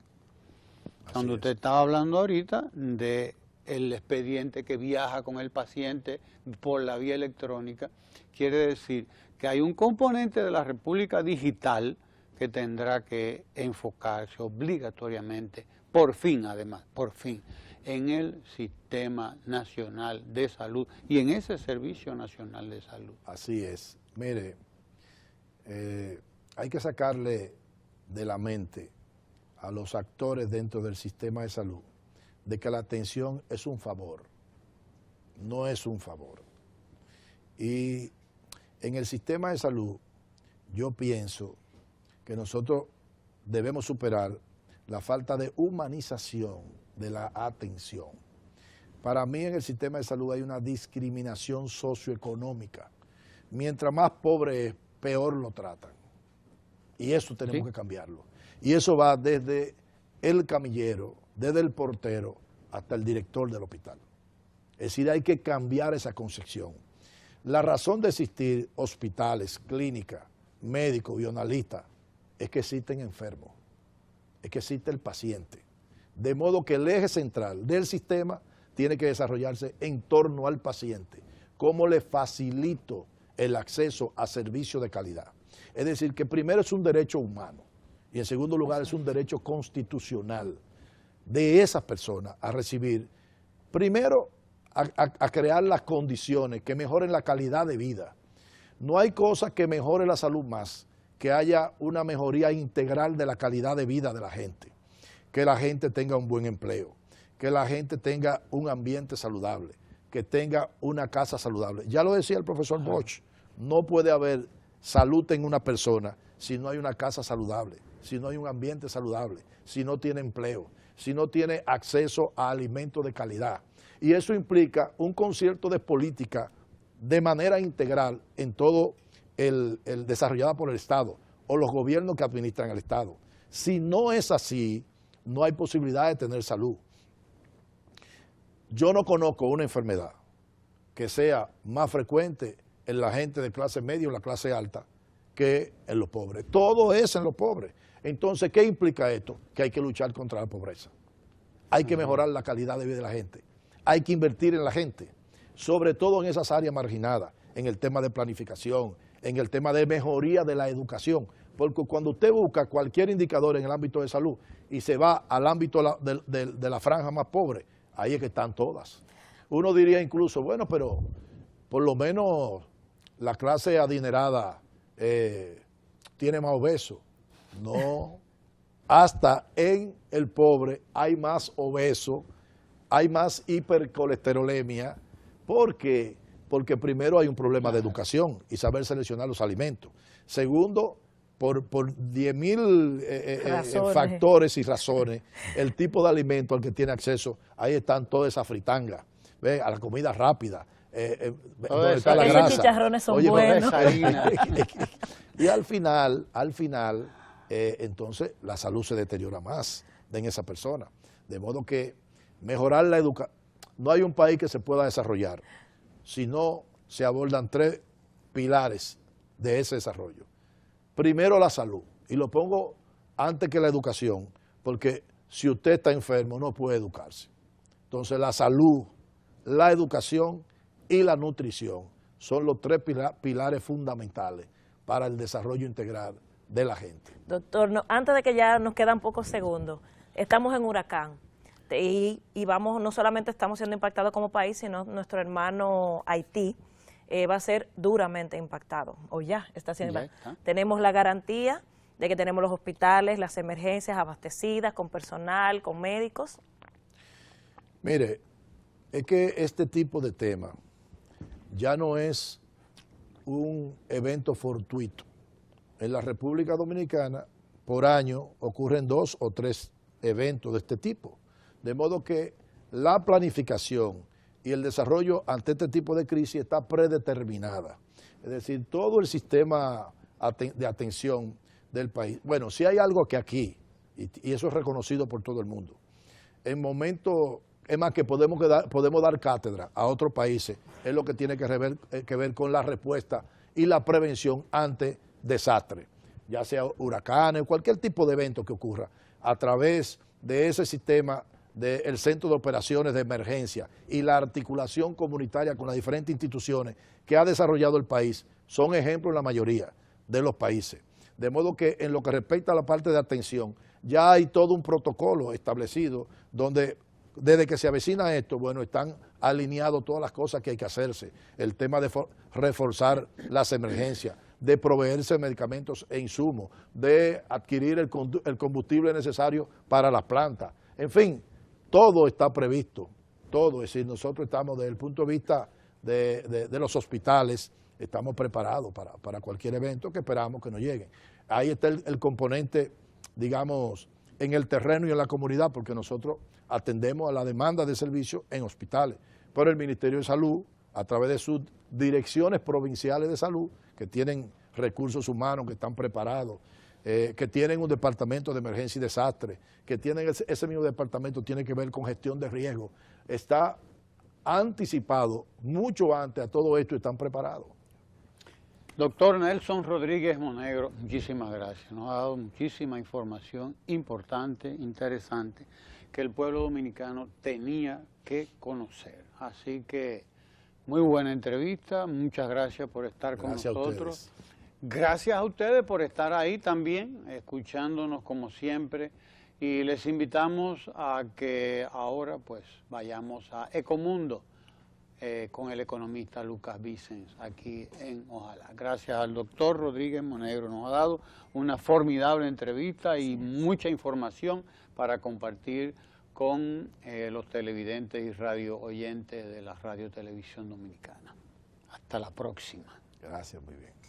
Cuando usted estaba hablando ahorita de el expediente que viaja con el paciente por la vía electrónica, quiere decir que hay un componente de la República digital que tendrá que enfocarse obligatoriamente, por fin además, por fin, en el Sistema Nacional de Salud y en ese Servicio Nacional de Salud. Así es. Mire, hay que sacarle de la mente a los actores dentro del sistema de salud de que la atención es un favor, no es un favor. Y en el sistema de salud yo pienso que nosotros debemos superar la falta de humanización de la atención. Para mí en el sistema de salud hay una discriminación socioeconómica. Mientras más pobre es, peor lo tratan. Y eso tenemos que cambiarlo. Y eso va desde el camillero, desde el portero, hasta el director del hospital. Es decir, hay que cambiar esa concepción. La razón de existir hospitales, clínicas, médicos y analistas es que existen enfermos, es que existe el paciente. De modo que el eje central del sistema tiene que desarrollarse en torno al paciente. ¿Cómo le facilito el acceso a servicios de calidad? Es decir, que primero es un derecho humano y en segundo lugar es un derecho constitucional de esas personas a recibir, primero a crear las condiciones que mejoren la calidad de vida. No hay cosa que mejore la salud más que haya una mejoría integral de la calidad de vida de la gente, que la gente tenga un buen empleo, que la gente tenga un ambiente saludable, que tenga una casa saludable. Ya lo decía el profesor Bosch, no puede haber salud en una persona si no hay una casa saludable, si no hay un ambiente saludable, si no tiene empleo, si no tiene acceso a alimentos de calidad. Y eso implica un concierto de política de manera integral en todo el desarrollada por el Estado o los gobiernos que administran el Estado. Si no es así, no hay posibilidad de tener salud. Yo no conozco una enfermedad que sea más frecuente en la gente de clase media o la clase alta que en los pobres. Todo es en los pobres. Entonces, ¿qué implica esto? Que hay que luchar contra la pobreza. Hay que mejorar la calidad de vida de la gente. Hay que invertir en la gente, sobre todo en esas áreas marginadas, en el tema de planificación, en el tema de mejoría de la educación. Porque cuando usted busca cualquier indicador en el ámbito de salud y se va al ámbito de la franja más pobre, ahí es que están todas. Uno diría incluso, bueno, pero por lo menos la clase adinerada tiene más obesos. No, hasta en el pobre hay más obesos, hay más hipercolesterolemia, porque primero hay un problema de educación y saber seleccionar los alimentos. Segundo, por 10.000 factores y razones, el tipo de alimento al que tiene acceso, ahí están todas esas fritangas, ¿ve? A la comida rápida, donde está la grasa. Esos chicharrones son buenos. Y al final, entonces la salud se deteriora más en esa persona. De modo que mejorar la educación, no hay un país que se pueda desarrollar si no se abordan 3 pilares de ese desarrollo. Primero la salud, y lo pongo antes que la educación, porque si usted está enfermo no puede educarse. Entonces la salud, la educación y la nutrición son los 3 pilares fundamentales para el desarrollo integral de la gente. Doctor, antes de que ya nos quedan pocos segundos, estamos en huracán. Y vamos, no solamente estamos siendo impactados como país, sino nuestro hermano Haití va a ser duramente impactado, o ya está siendo impactado. Tenemos la garantía de que tenemos los hospitales, las emergencias abastecidas, con personal, con médicos. Mire, es que este tipo de tema ya no es un evento fortuito. En la República Dominicana, por año, ocurren 2 o 3 eventos de este tipo. De modo que la planificación y el desarrollo ante este tipo de crisis está predeterminada. Es decir, todo el sistema de atención del país. Bueno, si hay algo que aquí, y eso es reconocido por todo el mundo, en momentos, es más que podemos dar cátedra a otros países, es lo que tiene que ver con la respuesta y la prevención ante desastres, ya sea huracanes, cualquier tipo de evento que ocurra, a través de ese sistema del Centro de Operaciones de Emergencia y la articulación comunitaria con las diferentes instituciones que ha desarrollado el país, son ejemplos en la mayoría de los países. De modo que en lo que respecta a la parte de atención, ya hay todo un protocolo establecido donde desde que se avecina esto, bueno, están alineadas todas las cosas que hay que hacerse. El tema de reforzar las emergencias, de proveerse medicamentos e insumos, de adquirir el combustible necesario para las plantas. En fin, todo está previsto, todo. Es decir, nosotros estamos desde el punto de vista de los hospitales, estamos preparados para cualquier evento que esperamos que nos llegue. Ahí está el componente, digamos, en el terreno y en la comunidad, porque nosotros atendemos a la demanda de servicios en hospitales. Pero el Ministerio de Salud, a través de sus direcciones provinciales de salud, que tienen recursos humanos, que están preparados, que tienen un departamento de emergencia y desastre, que tienen ese mismo departamento tiene que ver con gestión de riesgo, está anticipado mucho antes a todo esto y están preparados. Doctor Nelson Rodríguez Monegro, muchísimas gracias. Nos ha dado muchísima información importante, interesante, que el pueblo dominicano tenía que conocer. Así que muy buena entrevista, muchas gracias por estar con nosotros. Gracias a ustedes por estar ahí también, escuchándonos como siempre. Y les invitamos a que ahora pues vayamos a Ecomundo, con el economista Lucas Vicens aquí en Ojalá. Gracias al doctor Rodríguez Monegro, nos ha dado una formidable entrevista y mucha información para compartir con los televidentes y radio oyentes de la Radio Televisión Dominicana. Hasta la próxima. Gracias, muy bien.